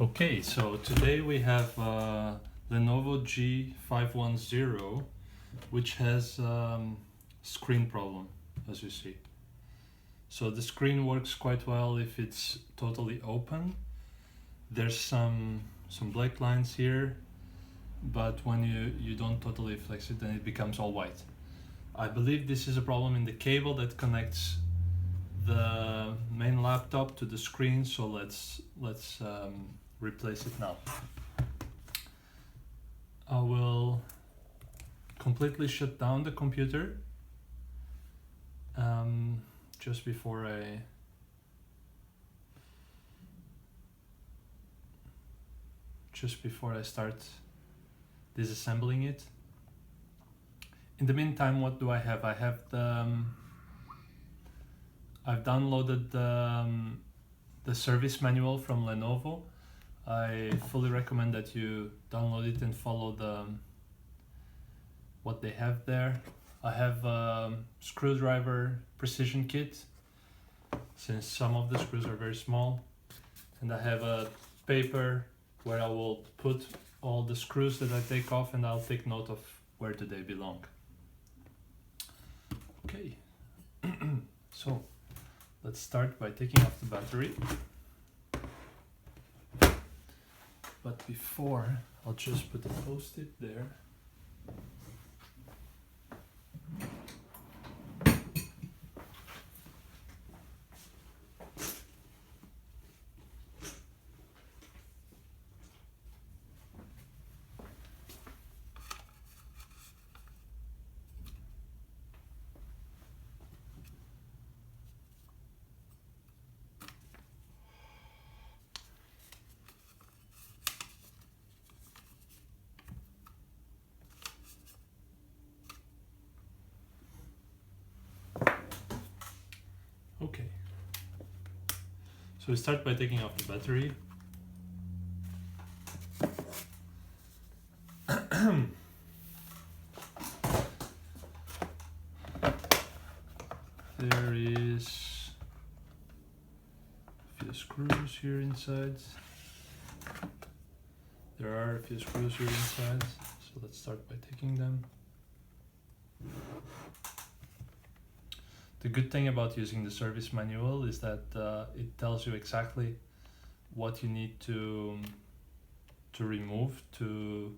Okay, so today we have Lenovo G510, which has screen problem, as you see. So the screen works quite well if it's totally open. There's some black lines here, but when you don't totally flex it, then it becomes all white. I believe this is a problem in the cable that connects the main laptop to the screen, so let's replace it now. I will completely shut down the computer just before I start disassembling it. In the meantime, what do I have? I have I've downloaded the service manual from Lenovo. I fully recommend that you download it and follow what they have there. I have a screwdriver precision kit, since some of the screws are very small, and I have a paper where I will put all the screws that I take off, and I'll take note of where do they belong. Okay, so let's start by taking off the battery. But before, I'll just put a post-it there. Okay, so we start by taking off the battery. There is a few screws here inside. There are a few screws here inside, so let's start by taking them. The good thing about using the service manual is that it tells you exactly what you need to remove to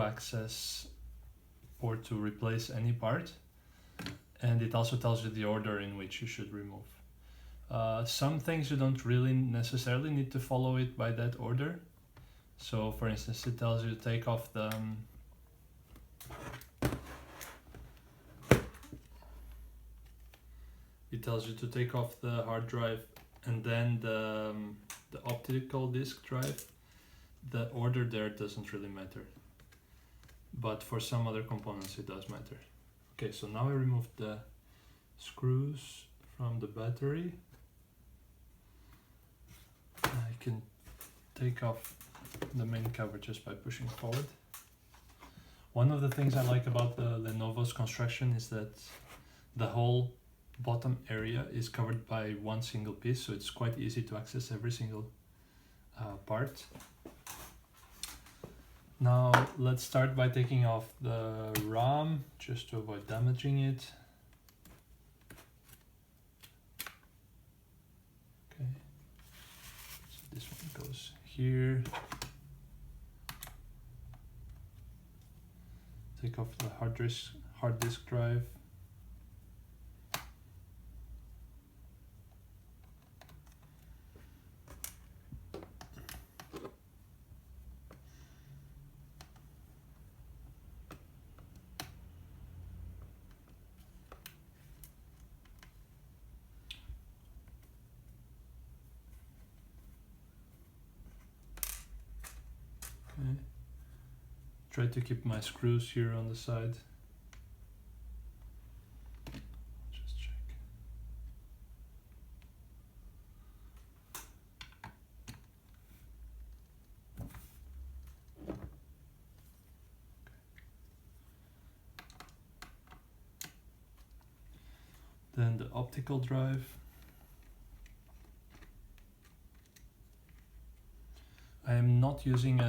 access or to replace any part, and it also tells you the order in which you should remove. Some things you don't really necessarily need to follow it by that order. So for instance, it tells you to take off the hard drive and then the optical disk drive. The order there doesn't really matter, but for some other components it does matter. Okay, so now I removed the screws from the battery. I can take off the main cover just by pushing forward. One of the things I like about the Lenovo's construction is that the whole bottom area is covered by one single piece, so it's quite easy to access every single part. Now let's start by taking off the RAM just to avoid damaging it. Okay, so this one goes here. Take off the hard disk drive. Okay. Try to keep my screws here on the side. Just check. Okay. Then the optical drive. I am not using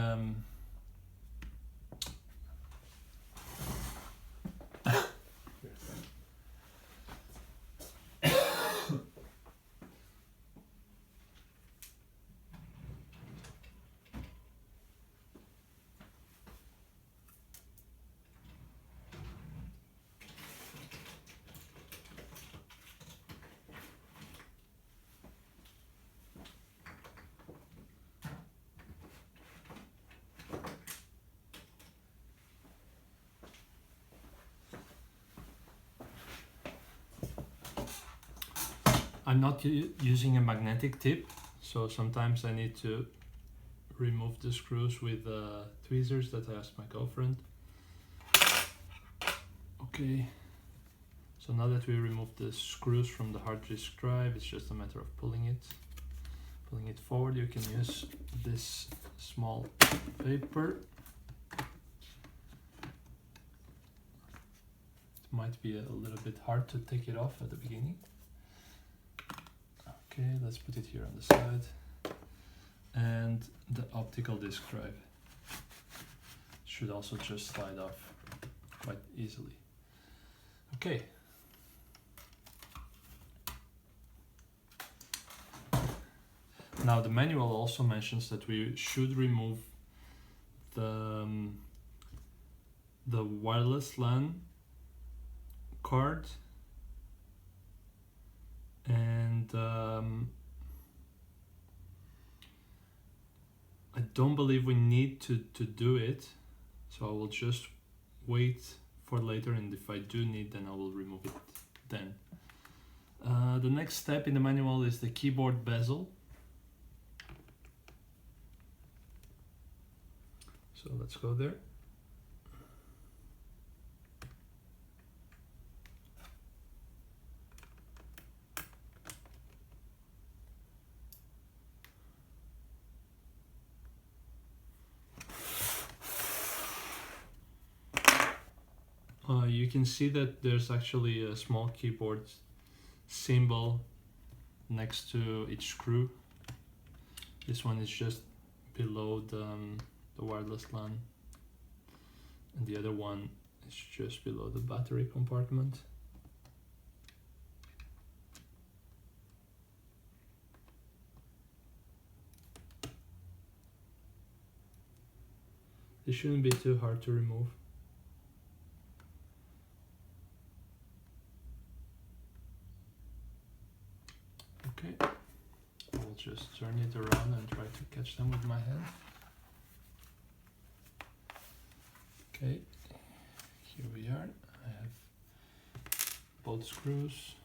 I'm not using a magnetic tip, so sometimes I need to remove the screws with tweezers that I asked my girlfriend. Okay, so now that we removed the screws from the hard disk drive, it's just a matter of pulling it forward. You can use this small paper. It might be a little bit hard to take it off at the beginning. Okay, let's put it here on the side. And the optical disk drive should also just slide off quite easily. Okay. Now the manual also mentions that we should remove the wireless LAN card, and I don't believe we need to do it, so I will just wait for later, and if I do need, then I will remove it then. The next step in the manual is the keyboard bezel. So let's go there. You can see that there's actually a small keyboard symbol next to each screw. This one is just below the wireless LAN, and the other one is just below the battery compartment. This shouldn't be too hard to remove. Okay, I'll just turn it around and try to catch them with my hand. Okay, here we are. I have both screws.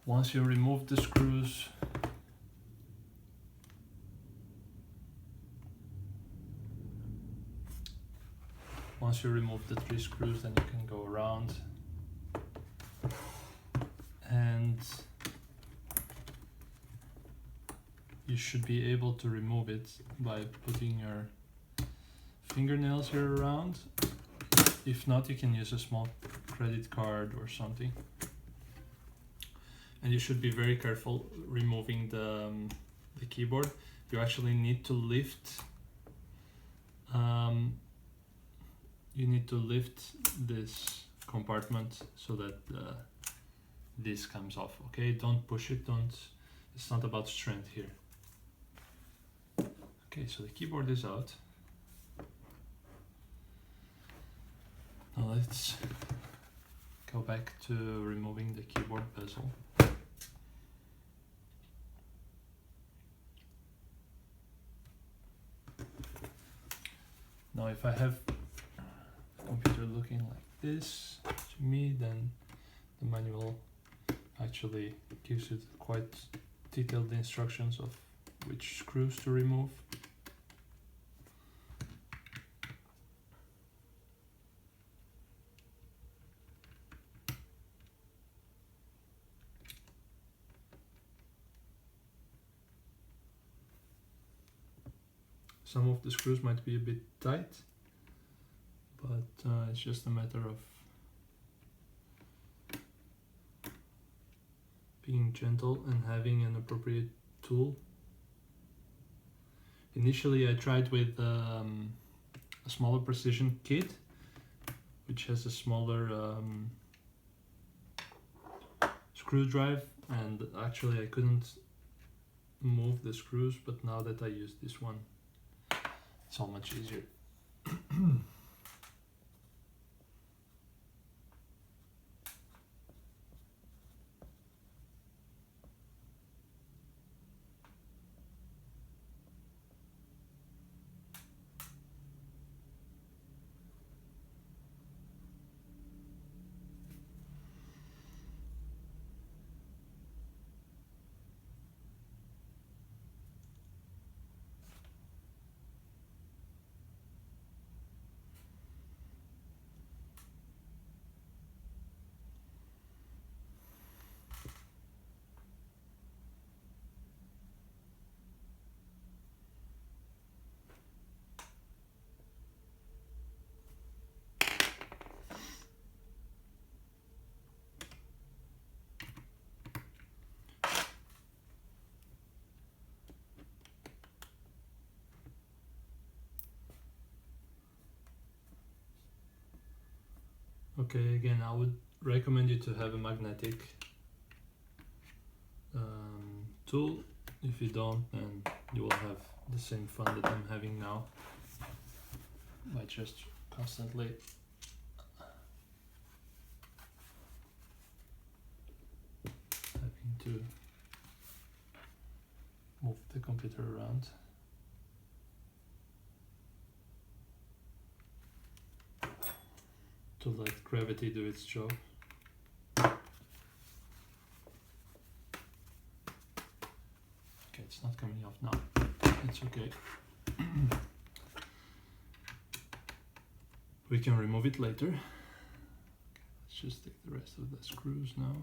Once you remove the screws, once you remove the 3 screws, then you can go around and you should be able to remove it by putting your fingernails here around. If not, you can use a small credit card or something. And you should be very careful removing the keyboard. You actually need to lift this compartment so that this comes off. Okay, don't push it, it's not about strength here. Okay, so the keyboard is out. Now let's go back to removing the keyboard bezel. Now if I have a computer looking like this to me, then the manual actually gives it quite detailed instructions of which screws to remove. Some of the screws might be a bit tight, but it's just a matter of being gentle and having an appropriate tool. Initially I tried with a smaller precision kit, which has a smaller screw drive, and actually I couldn't move the screws, but now that I use this one, it's all much easier. Okay, again, I would recommend you to have a magnetic tool. If you don't, then you will have the same fun that I'm having now by just constantly having to move the computer around. To let gravity do its job. Okay, it's not coming off now. It's okay. We can remove it later. Okay, let's just take the rest of the screws now.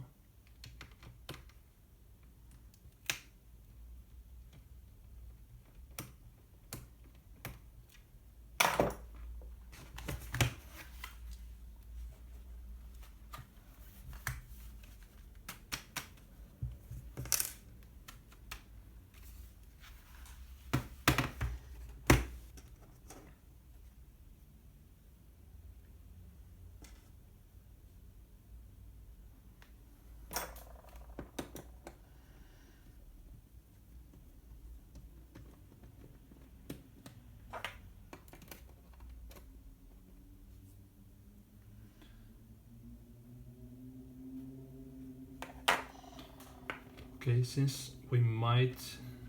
Okay, since we might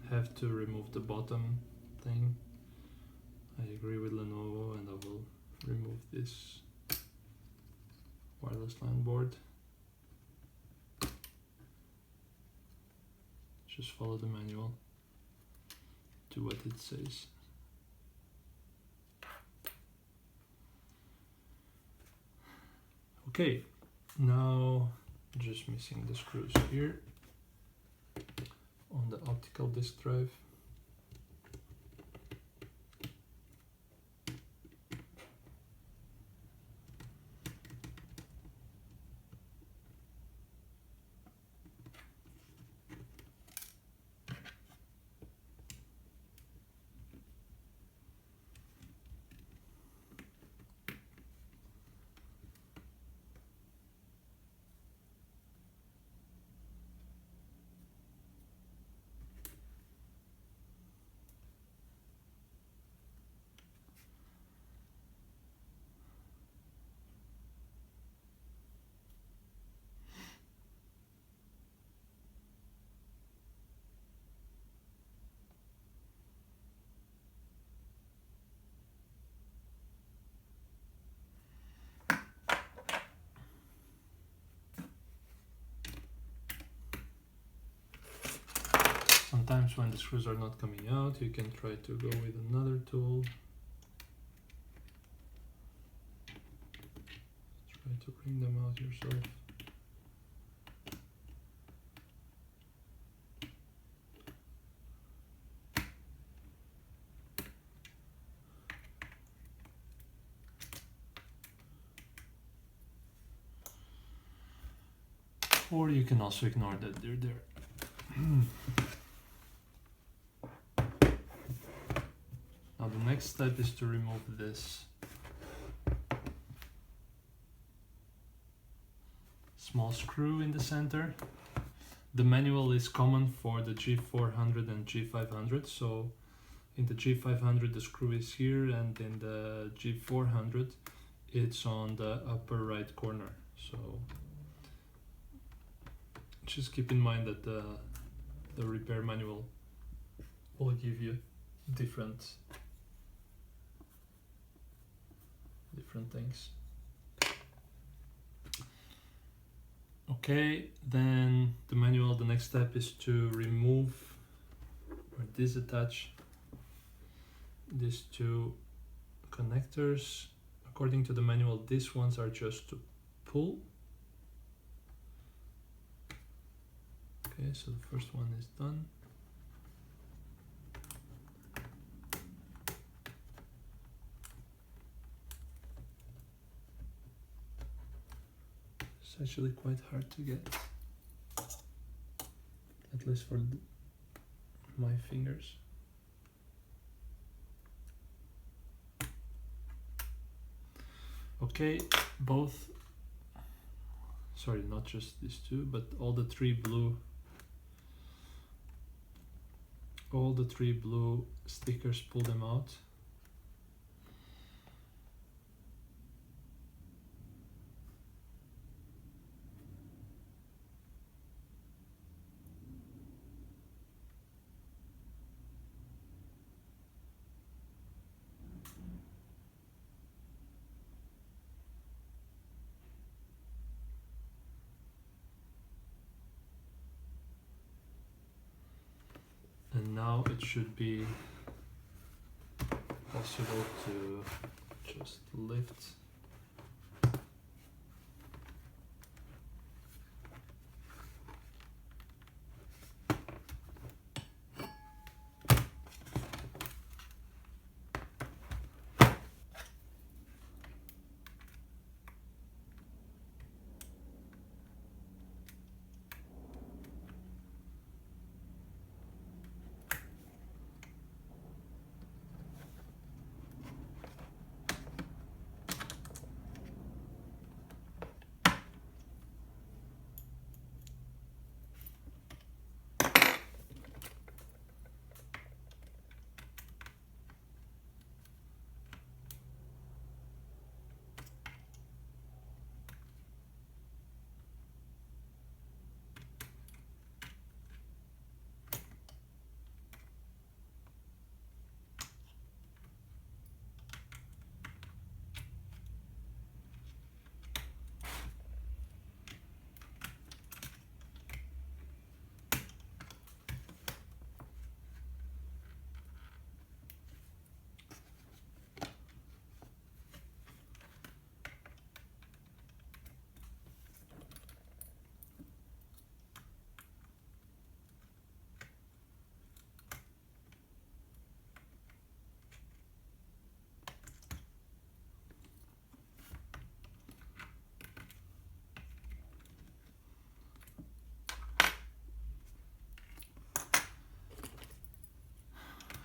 have to remove the bottom thing, I agree with Lenovo and I will remove this wireless LAN board. Just follow the manual, do what it says. Okay, now just missing the screws here on the optical disk drive. Sometimes when the screws are not coming out, you can try to go with another tool. Try to bring them out yourself. Or you can also ignore that they're there. Now the next step is to remove this small screw in the center. The manual is common for the G400 and G500, so in the G500 the screw is here, and in the G400 it's on the upper right corner. So just keep in mind that the repair manual will give you different things. Okay, then the manual, the next step is to remove or disattach these two connectors. According to the manual, these ones are just to pull. Okay, so the first one is done. It's actually quite hard to get, at least for my fingers. Okay, sorry, not just these two, but all the three blue stickers, pull them out. And now it should be possible to just lift .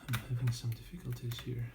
I'm having some difficulties here.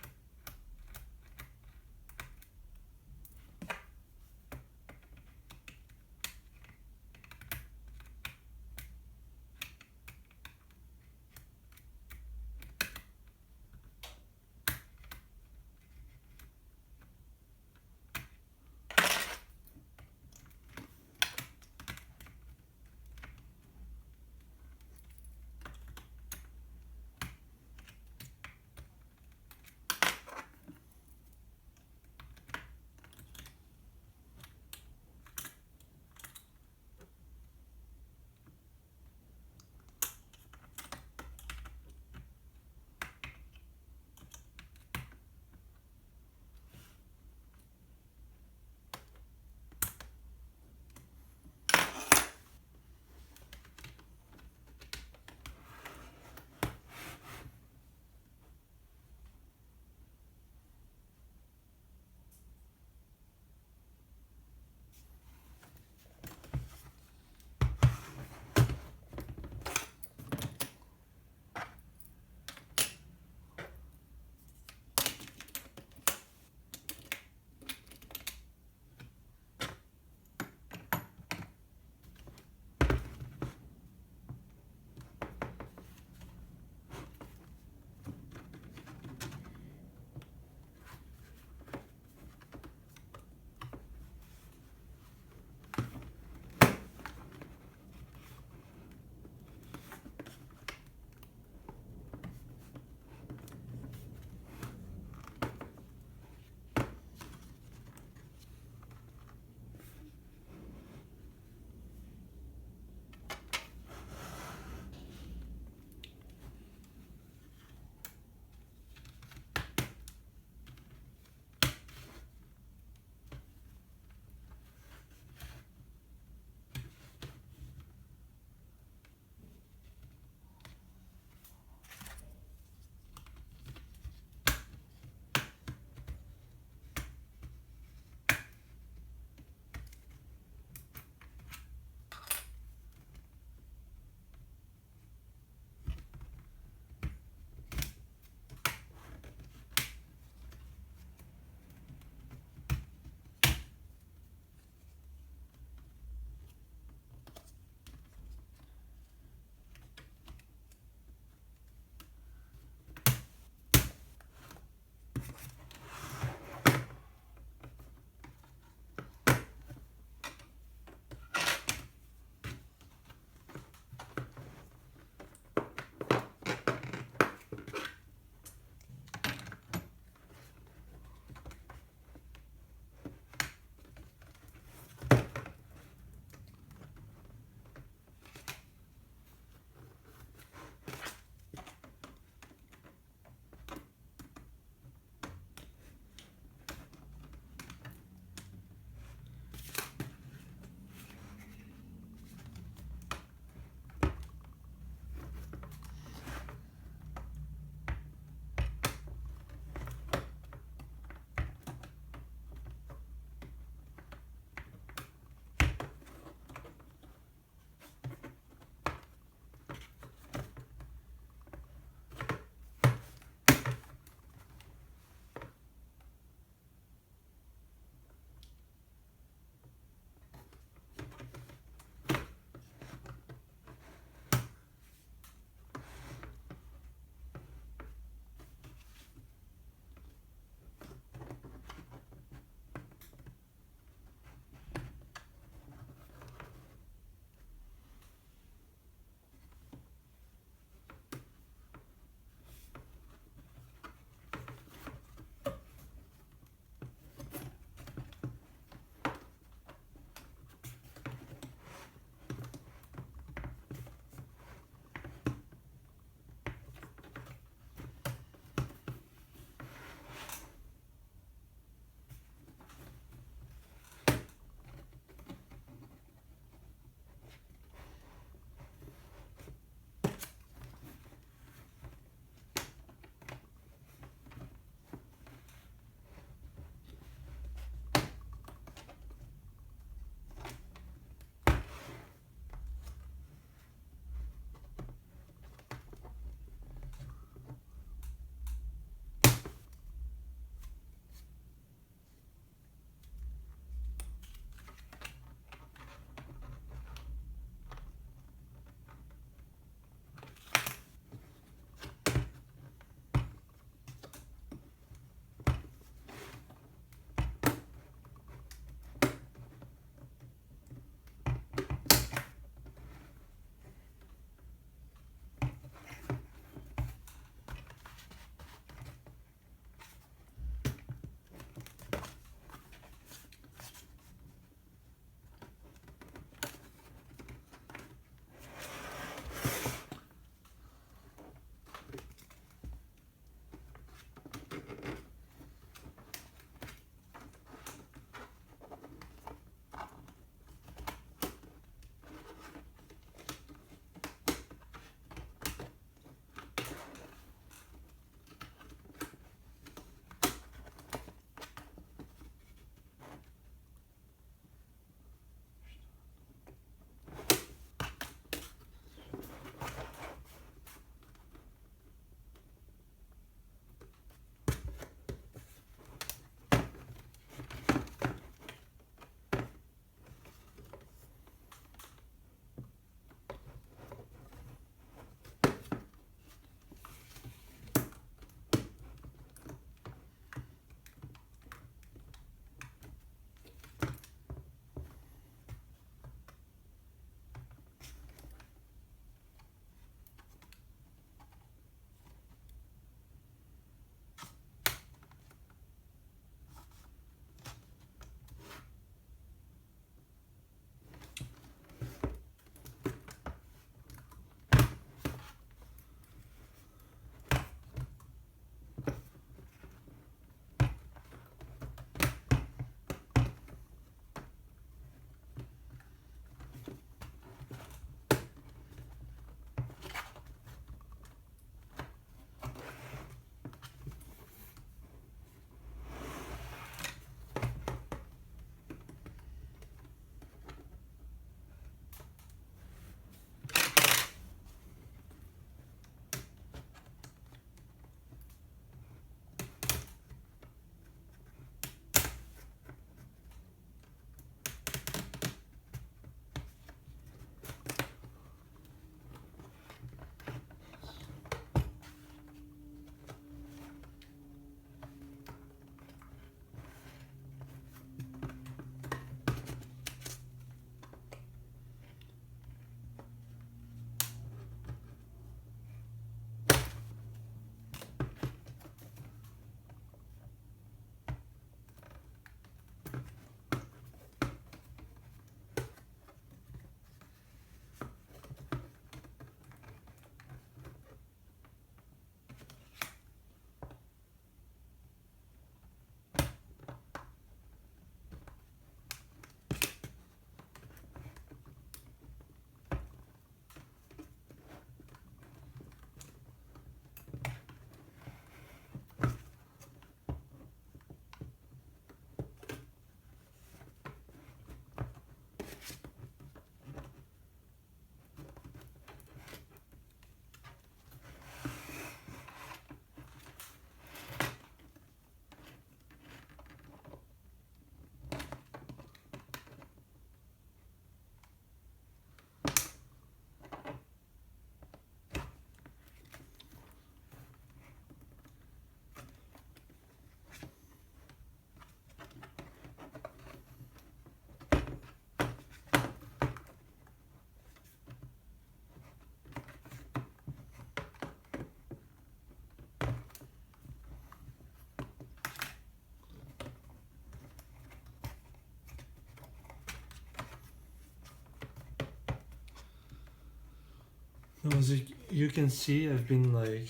As you can see, I've been like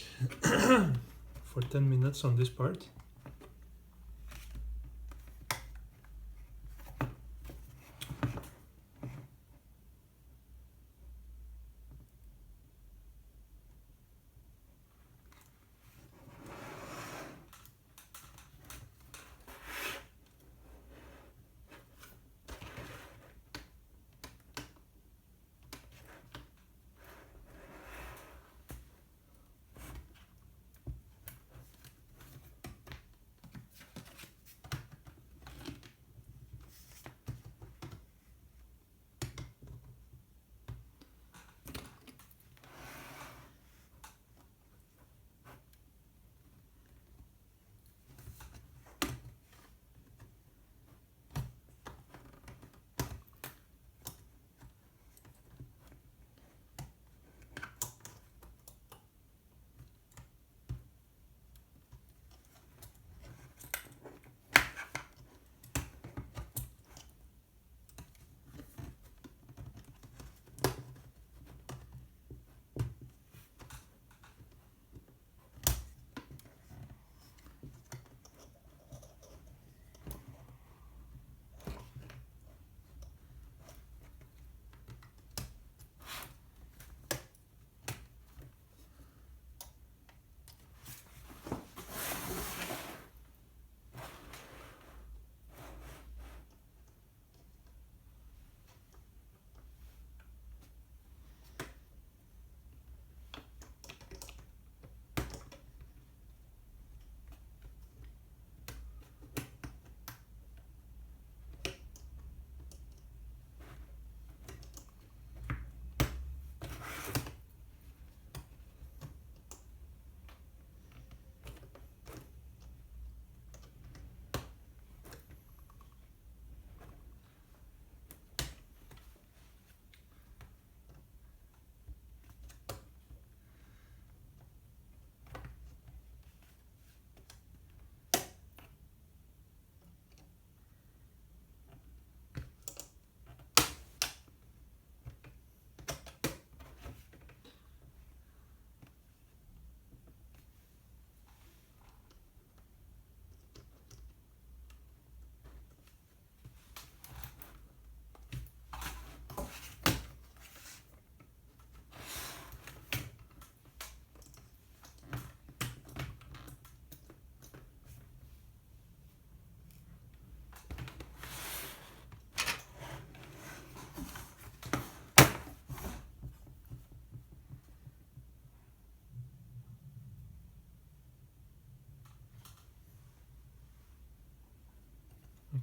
for 10 minutes on this part.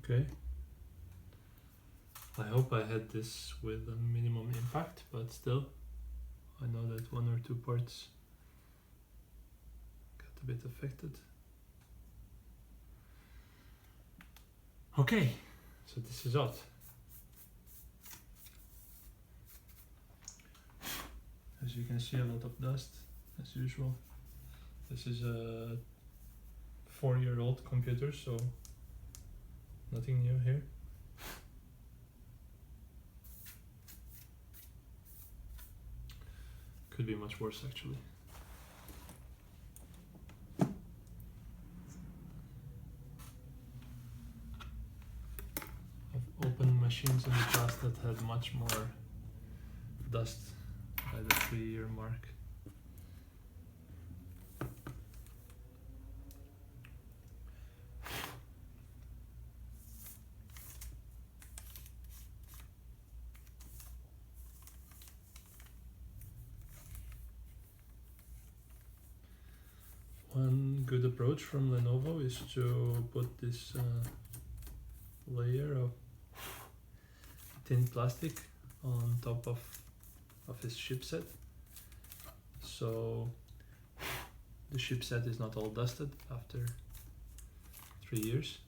Okay. I hope I had this with a minimum impact, but still, I know that one or two parts got a bit affected. Okay, so this is out. As you can see, a lot of dust, as usual. This is a 4-year-old computer, so nothing new here. Could be much worse, actually. I've opened machines in the past that had much more dust by the 3-year mark. One good approach from Lenovo is to put this layer of thin plastic on top of his chipset, so the chipset is not all dusted after 3 years.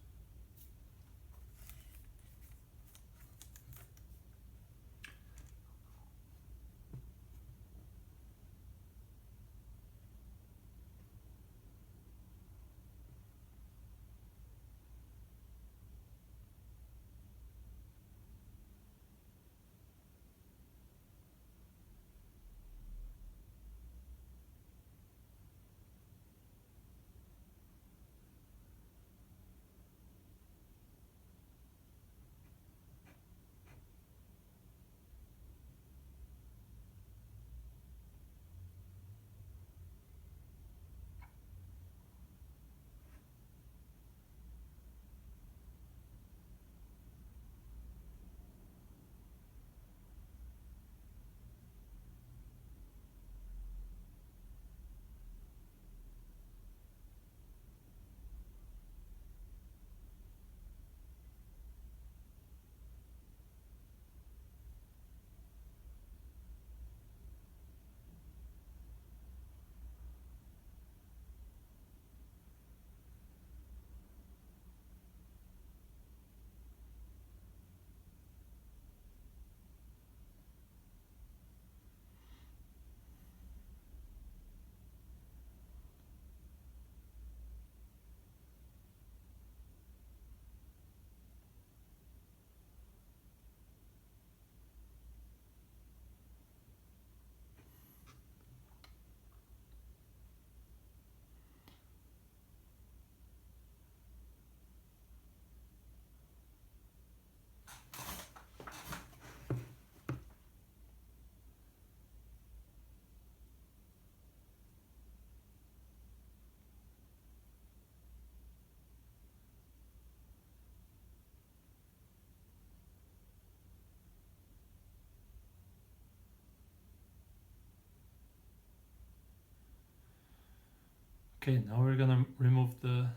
Okay, now we're gonna remove the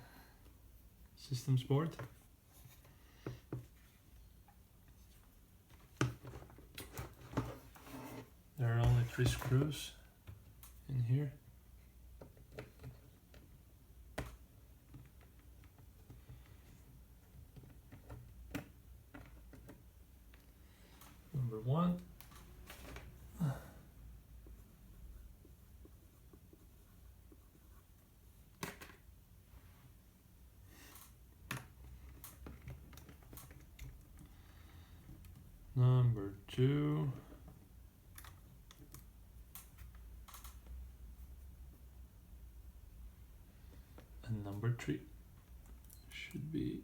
systems board. There are only 3 screws in here. Number 1. Number 2. And number 3 should be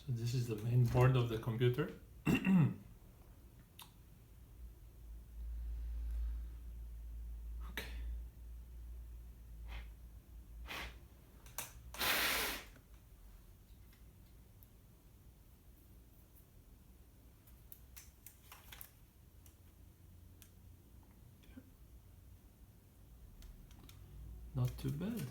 So this is the main board of the computer. Not too bad.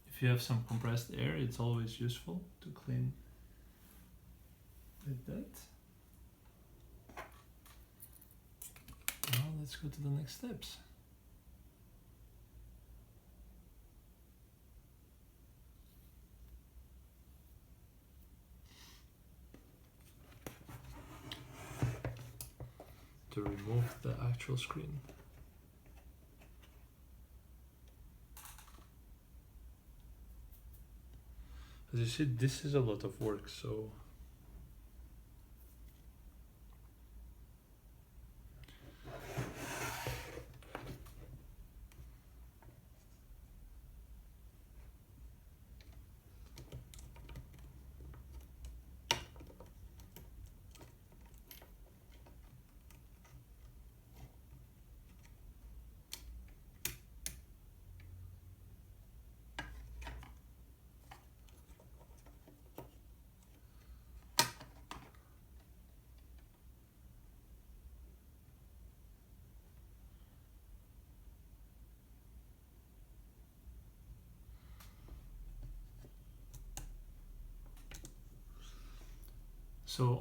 If you have some compressed air, it's always useful to clean like that. Now let's go to the next steps. To remove the actual screen. As you see, this is a lot of work, so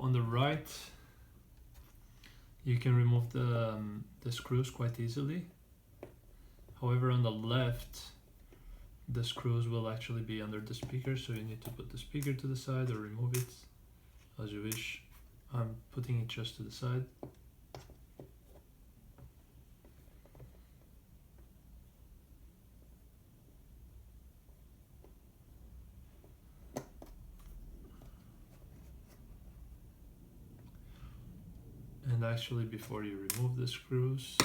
on the right, you can remove the screws quite easily. However, on the left, the screws will actually be under the speaker, so you need to put the speaker to the side or remove it as you wish. I'm putting it just to the side. And actually, before you remove the screws,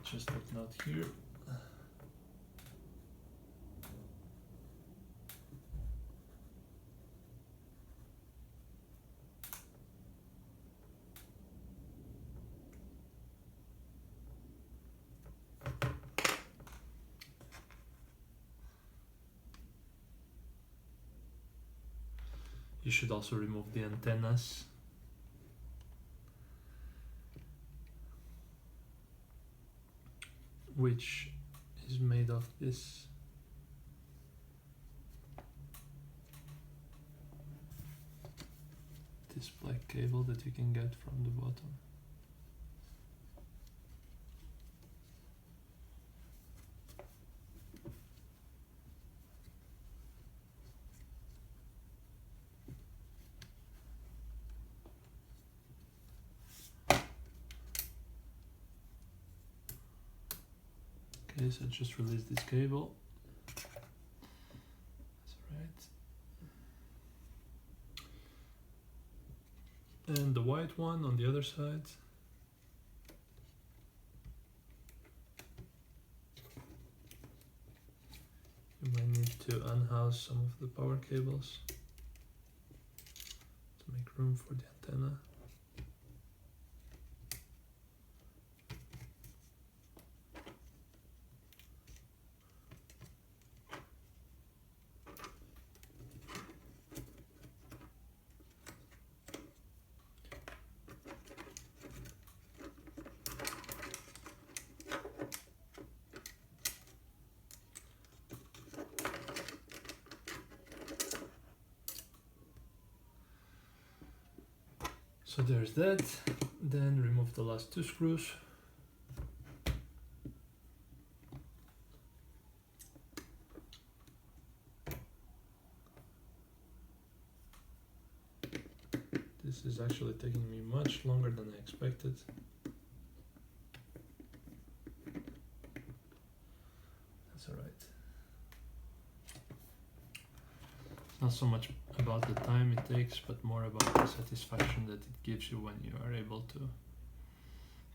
just a note here. You should also remove the antennas. Which is made of this black cable that you can get from the bottom. Okay, so just release this cable. That's right. And the white one on the other side. You might need to unhouse some of the power cables to make room for the antenna. So there's that. Then remove the last two screws. This is actually taking me much longer than I expected. That's alright. It's not so much about the time it takes, but more about the satisfaction that it gives you when you are able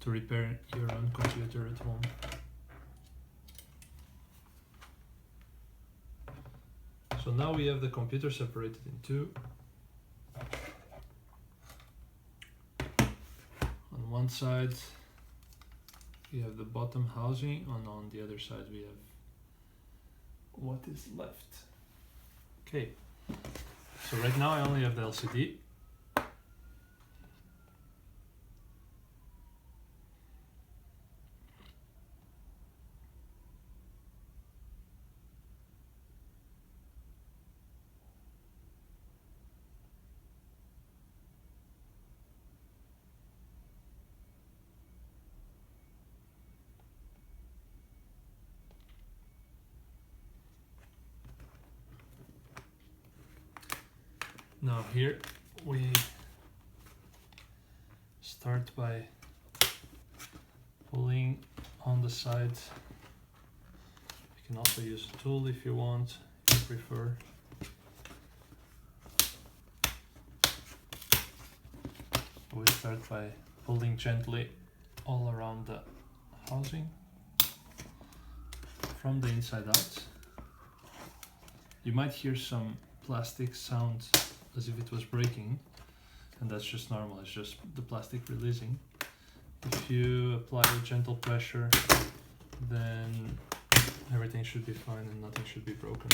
to repair your own computer at home. now we have the computer separated in two. On one side we have the bottom housing, and on the other side we have what is left. Okay, so right now I only have the LCD. Now here we start by pulling on the sides. You can also use a tool if you want, if you prefer. We start by pulling gently all around the housing from the inside out. You might hear some plastic sound as if it was breaking, and that's just normal, it's just the plastic releasing. If you apply a gentle pressure, then everything should be fine and nothing should be broken.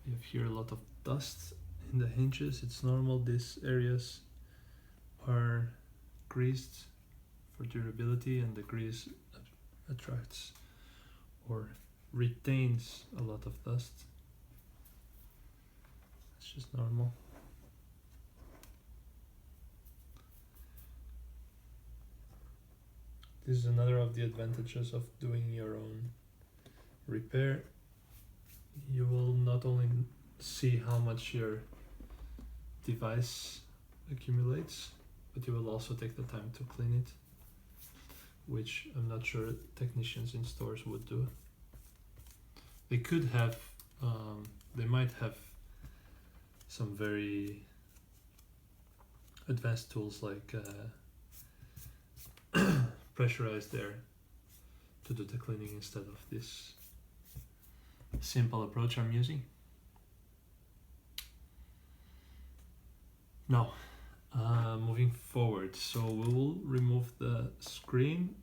You have here a lot of dust in the hinges. It's normal. These areas are greased for durability, and the grease attracts or retains a lot of dust. It's just normal. This is another of the advantages of doing your own repair. You will not only see how much your device accumulates, but you will also take the time to clean it, which I'm not sure technicians in stores would do. They could have, they might have some very advanced tools like pressurized air to do the cleaning instead of this simple approach I'm using. Now, moving forward, so we will remove the screen.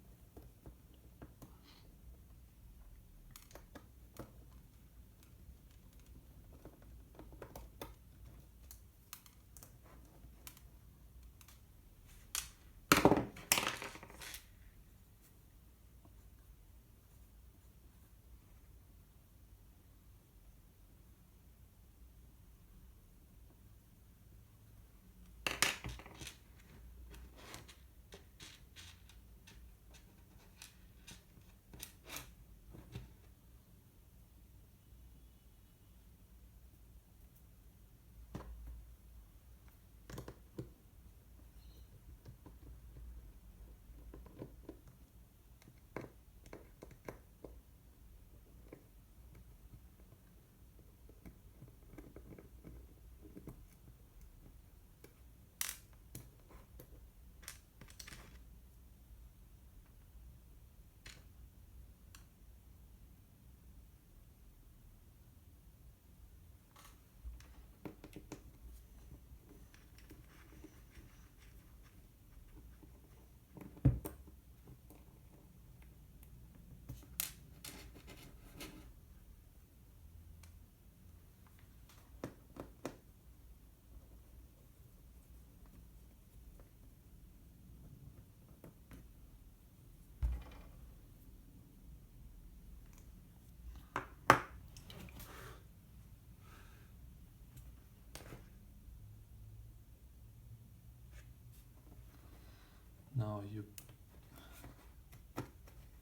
Now you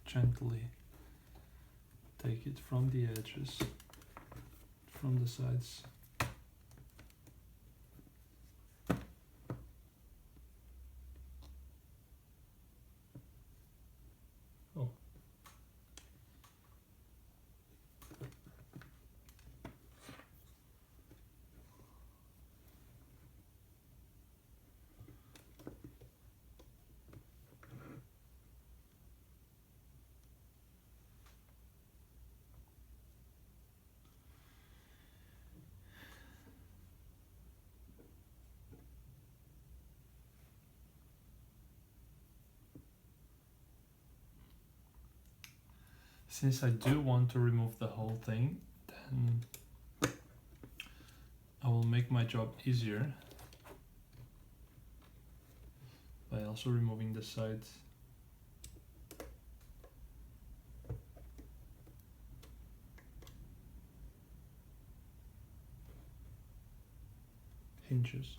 gently take it from the edges, from the sides. Oh. Since I do want to remove the whole thing, then I will make my job easier by also removing the sides. Hinges,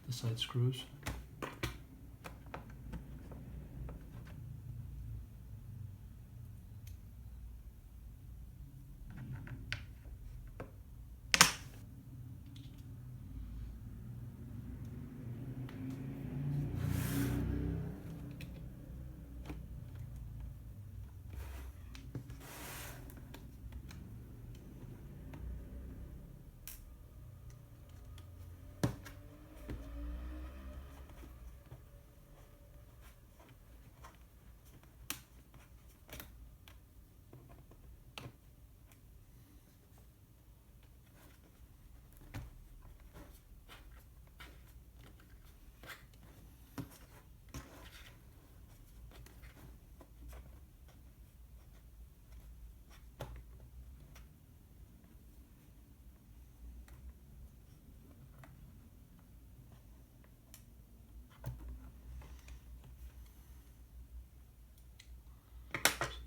the side screws.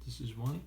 This is one.